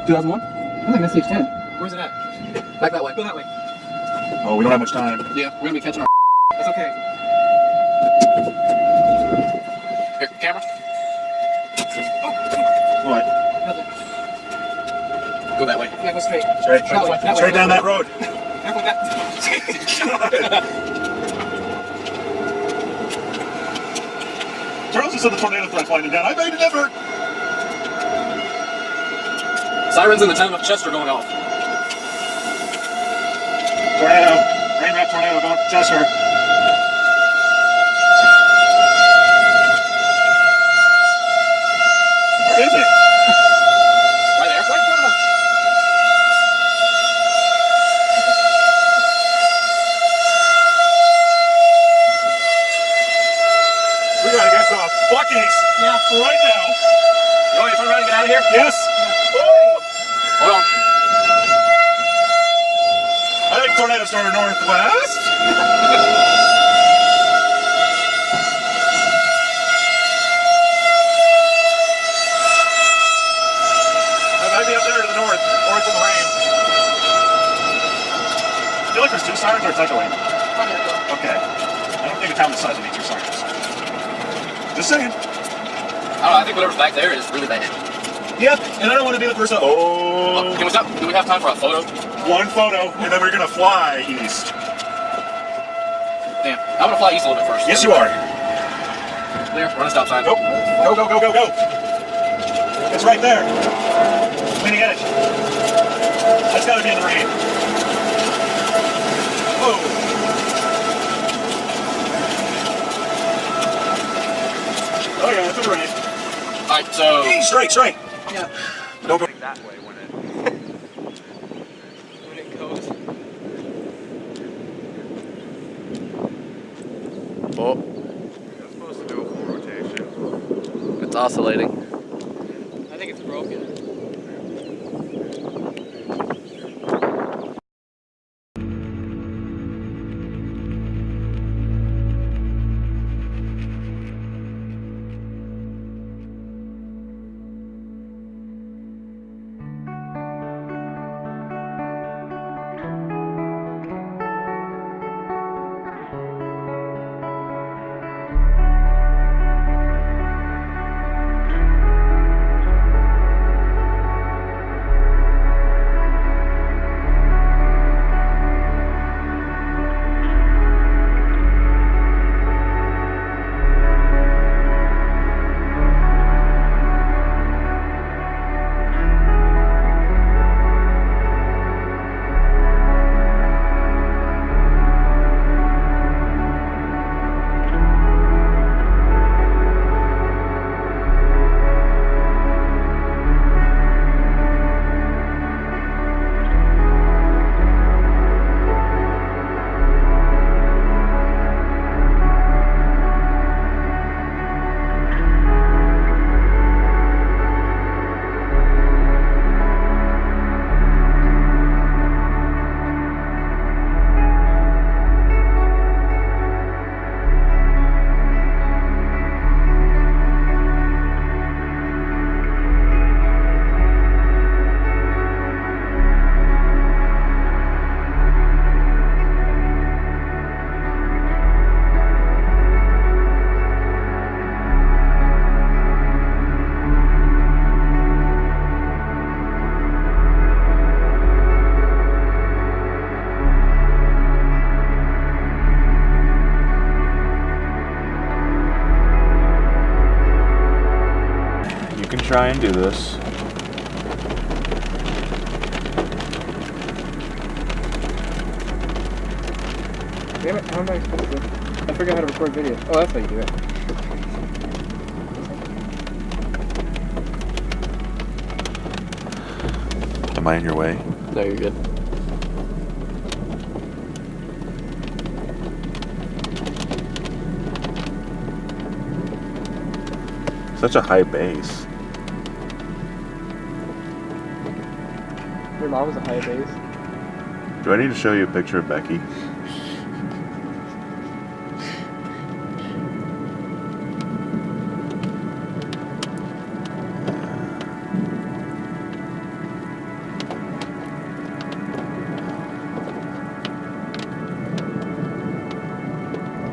2001? I'm like SH10. Where's it at? Back that way. Go that way. Oh, we don't have much time. Yeah, we're gonna be catching our. That's okay. Here, camera. What? Nothing. Go that way. Yeah, go straight. Straight down that road. Careful with that. Charles just said the tornado threat's winding down. I made an effort. Sirens in the town of Chester going off. Tornado. Rain wrap tornado going to Chester. Where is it? Right there. Right in front of us. We gotta get the buckets. Yeah. Right now. You want me to turn around and get out of here? Yes. Hold on. I think tornado started northwest. It might be up there to the north, or it's in the rain. I feel like there's two sirens or it's echoing. Okay. I don't think a town the size of need two sirens. Just saying. I don't know. I think whatever's back there is really bad. Yep, and I don't want to be the person. Oh. Do we have time for a photo? One photo, and then we're gonna fly east. Damn. I'm gonna fly east a little bit first. Yes, you are. There. Run a stop sign. Go. Go, go, go, go, go. It's right there. Leaning edge. That's gotta be in the rain. Whoa. Oh yeah, it's in the rain. Alright, so. Straight, straight. Yeah. Don't go that way when it goes. Oh. It's supposed to do a full rotation. It's oscillating. I think it's broken. try and do this. Damn it, how am I supposed to? I forgot how to record video. Oh, that's how you do it. Am I in your way? No, you're good. Such a high bass. Your mom was a high bass. Do I need to show you a picture of Becky?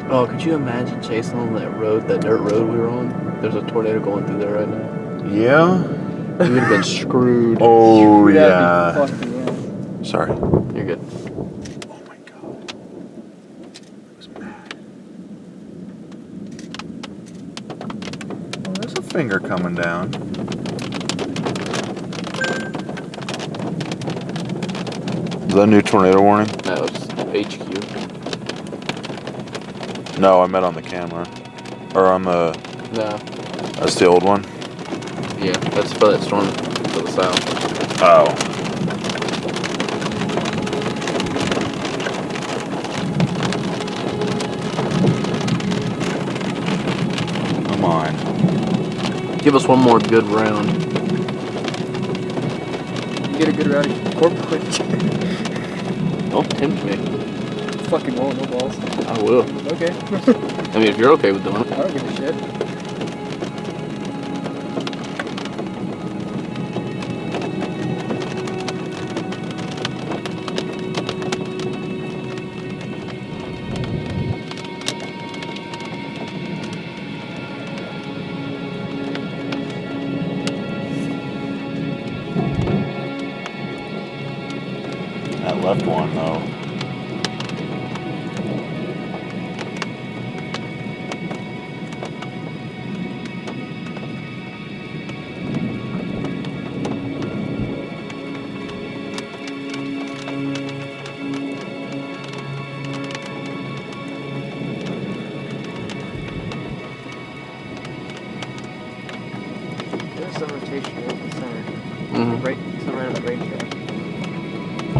Oh, could you imagine chasing on that road, that dirt road we were on? There's a tornado going through there right now. Yeah? We would have been screwed. Oh, That'd yeah. be fucking, yeah. Sorry. You're good. Oh my god. It was bad. Oh, there's a finger coming down. Is that a new tornado warning? That was HQ. No, I meant on the camera. Or on the... No. That's the old one? Yeah, that's for that storm to the south. Oh. Come on. Give us one more good round. You get a good round of corporate. Don't tempt me. Fucking won't, no balls. I will. Okay. I mean, if you're okay with doing it. I don't give a shit. That left one, though. There's some rotation right in the center. Mm-hmm. Right, somewhere in the range there.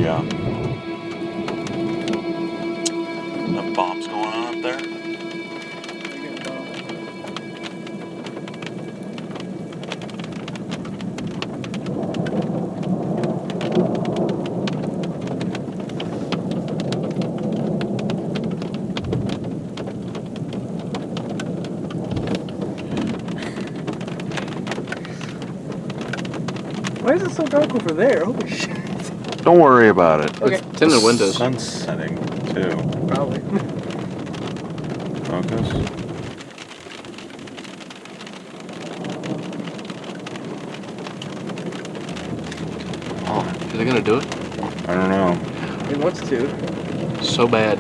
Yeah. That bomb's going on up there? Why is it so dark over there? Holy shit. Don't worry about it. Okay. It's in the windows. Sun's setting, too. Probably. Focus. Oh, is it gonna do it? I don't know. It wants to. So bad.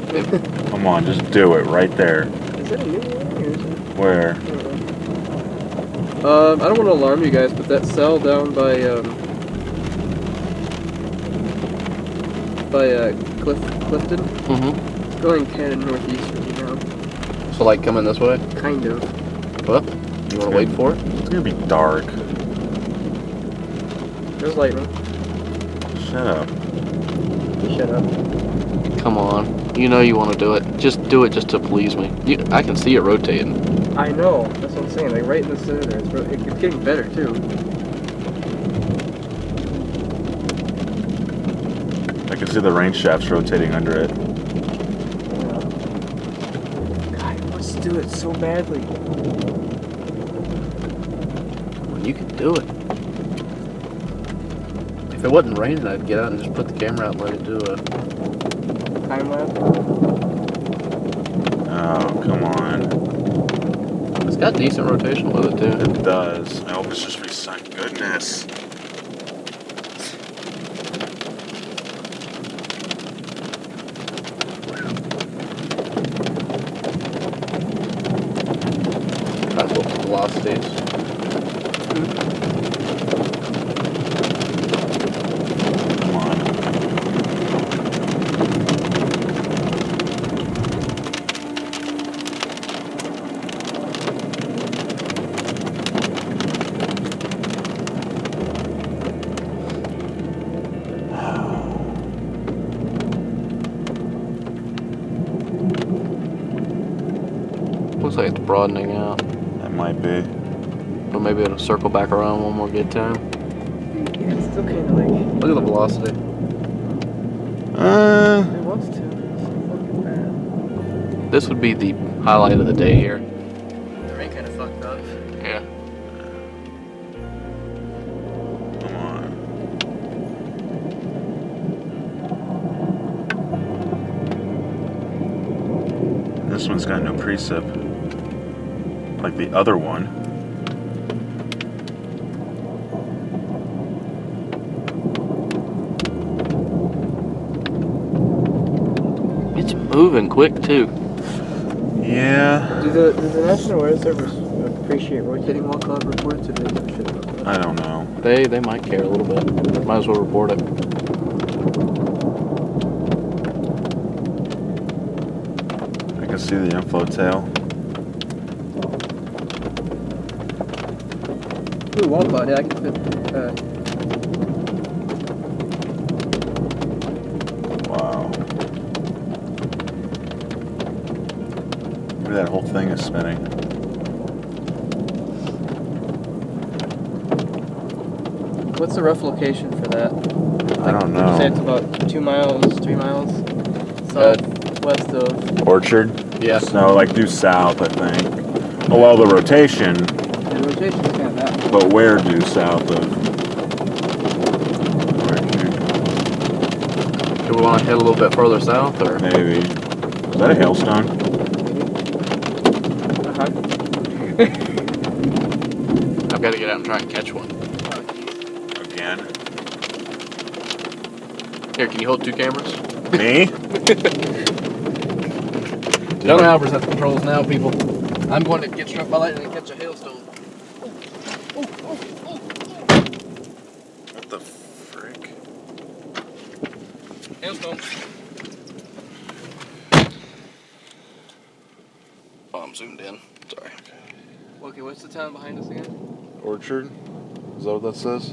Come on, just do it right there. Is that a new one? Or is it? Where? I don't want to alarm you guys, but that cell down by Clifton, Mm-hmm. it's going kind of northeasterly now. So, like, coming this way? Kind of. Well, you want to wait for it? It's gonna be dark. There's lightning. Shut up. Shut up. Come on. You know you want to do it. Just do it just to please me. I can see it rotating. I know. That's what I'm saying. Like right in the center there. It's getting better too. I can see the range shafts rotating under it. God, it wants to do it so badly. Well, you can do it. If it wasn't raining, I'd get out and just put the camera out and let it do a... Time lapse. Oh, come on. It's got decent rotation with it, too. It does. I hope it's just for sun goodness. That's what the velocities. Come on. Looks like it's broadening out. That might be. But maybe it'll circle back around one more good time. Yeah, it's still kind of like Look at the velocity. it wants to. It's so fucking bad. This would be the highlight of the day here. The rain kind of fucked up. Yeah. Come on. This This one's got no precip. Like the other one. It's moving quick too. Yeah. Do the National Weather Service appreciate rotating while cloud reports, or do they give a shit about that? I don't know. They might care a little bit. Might as well report it. I can see the info tail. Ooh, wall cloud, yeah, I can fit. Wow. Maybe that whole thing is spinning. What's the rough location for that? I don't Would you say it's know. about 2 miles, 3 miles southwest of. Orchard? Yes. No, like due south, I think. Oh, well, the rotation, The rotation's kind of that. but where due south of? Do we want to head a little bit further south, or? Maybe. Is that a hailstone? Uh-huh. I've got to get out and try and catch one. Again? Here, can you hold 2 cameras? Me? John Alvarez at the controls now, people. I'm going to get struck by lightning and catch a hailstone. What the frick? Hailstone. Oh, I'm zoomed in. Sorry. Okay, what's the town behind us again? Orchard? Is that what that says?